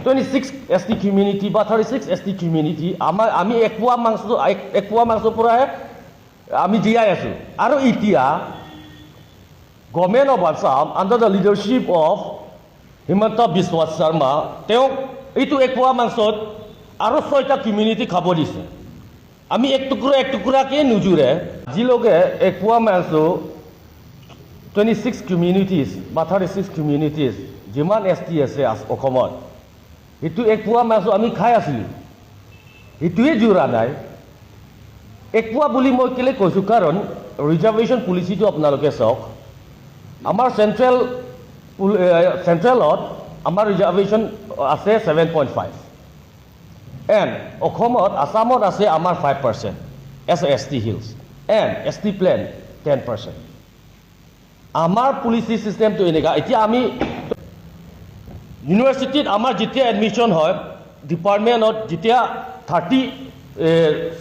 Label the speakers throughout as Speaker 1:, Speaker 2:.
Speaker 1: 26 ST community বা 36 ST community আমি এক পোৱা মাংস পৰাহে আমি জীয়াই আছো আৰু এতিয়া Government of Assam under the leadership of Himanta Biswa Sharma তেওঁ এইটো এক পোৱা মাংসত আৰু 6টা community খাব দিছে আমি এক টুকুৰাকে নুজুৰে যিলোকে এক পোৱা মাংস 26 communities বা 36 communities যিমান ST আছে অসমত এইটো এক পোৱা মাংস আমি খাই আছিলোঁ এইটোৱে জোৰা নাই এক পোৱা বুলি মই কেলে কৈছোঁ কাৰণ ৰিজাৰ্ভেশ্যন পলিচিটো আপোনালোকে চাওক আমাৰ চেণ্ট্ৰেলত আমাৰ ৰিজাৰ্ভেশ্যন আছে 7.5 and অসমত আসামত আছে আমাৰ 5% as ST hills and ST plan 10% আমাৰ পলিচি সিস্টেমটো এনেকা এতিয়া আমি ইউনিভাৰ্চিটিত আমাৰ যেতিয়া এডমিশন হয় ডিপাৰ্টমেণ্টত যেতিয়া 30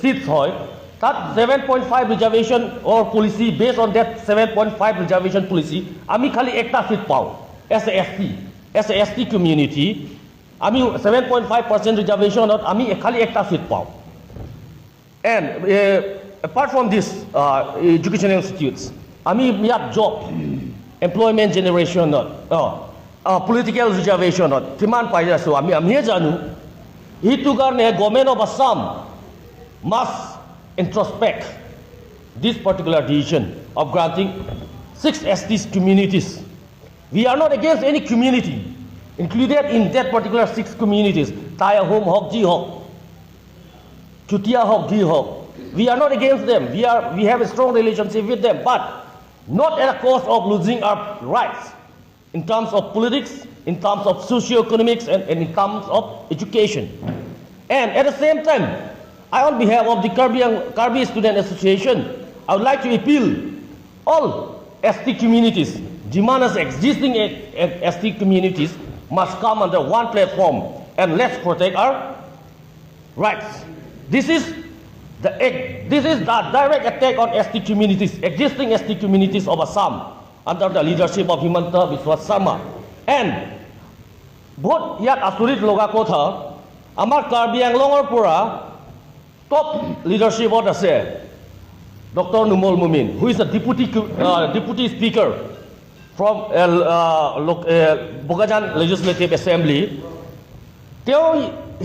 Speaker 1: সিটস হয় তাত 7.5 reservation or policy based on that 7.5 reservation policy আমি খালি একটা সিট পাওঁ এছ এ ST কমিউনিটি আমি 7.5% ৰিজাৰ্ভেশ্যনত আমি খালি একটা সিট পাওঁ and apart from this educational institutes আমি ইয়াত জব এমপ্লয়মেণ্ট জেনেৰেশ্যনত political reservation কিমান পাই আছো আমিহে জানো এইটো কাৰণে government of Assam must introspect this particular decision of granting 6 ST communities. We are not against any community included in that particular 6 communities. Taya home hok ji hok Chutia hok ji hok. We are not against them. We have a strong relationship with them, but not at the cost of losing our rights in terms of politics, in terms of socio-economics, and in terms of education. And at the same time, on behalf of the Karbi Student Association, I would like to appeal all ST communities, demand as existing ST communities must come under one platform and let's protect our rights. This is the direct attack on ST communities, existing ST communities of Assam, under the leadership of Himanta Biswa Sharma. And বহুত ইয়াত আচৰিত লগা কথা আমাৰ কাৰ্বি আংলঙৰ পৰা top লিডাৰশ্বিপত আছে doctor Numal Momin who is the deputy speaker from Bogajan legislative assembly তেওঁ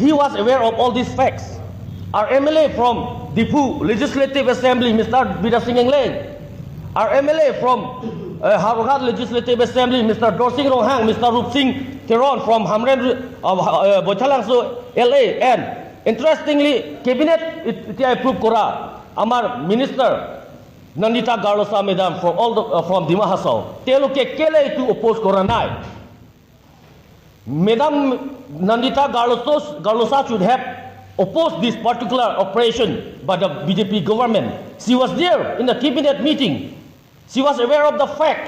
Speaker 1: he was aware of all this facts আৰু MLA from Diphu legislative assembly mister Bidya Sing Engleng আৰু MLA from Harughat Legislative Assembly, Mr. Dorsing Rohang, Mr. Rup Singh Theron from Hamren Boitalangso, LA, and interestingly, Cabinet it approved Kora, Amar Minister Nandita Garlosa Madam from Dima Hasao. Teluke Kele to oppose Koranai. Madam Nandita Garlosa should have opposed this particular operation by the BJP government. She was there in the Cabinet meeting. She was aware of the fact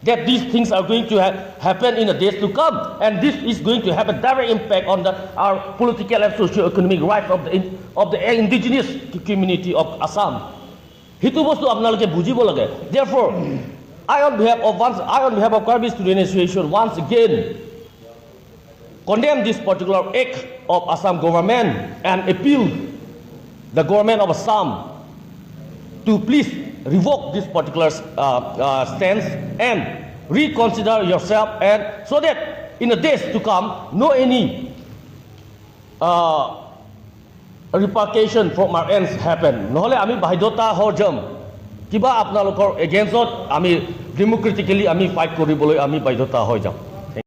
Speaker 1: that these things are going to happen in the days to come, and this is going to have a direct impact on our political and socio-economic rights of the indigenous community of Assam. Hitu bostu apnaloke bujibo lage. Therefore, I on behalf of Karbi Student Association once again condemn this particular act of Assam government and appeal the government of Assam to please revoke this particular stance and reconsider yourself, and so that in the days to come no any repercussion from our ends happen. Nohole ami baidota ho jam kiba apnalokor against ami democratically ami fight koriboloi ami baidota ho jam.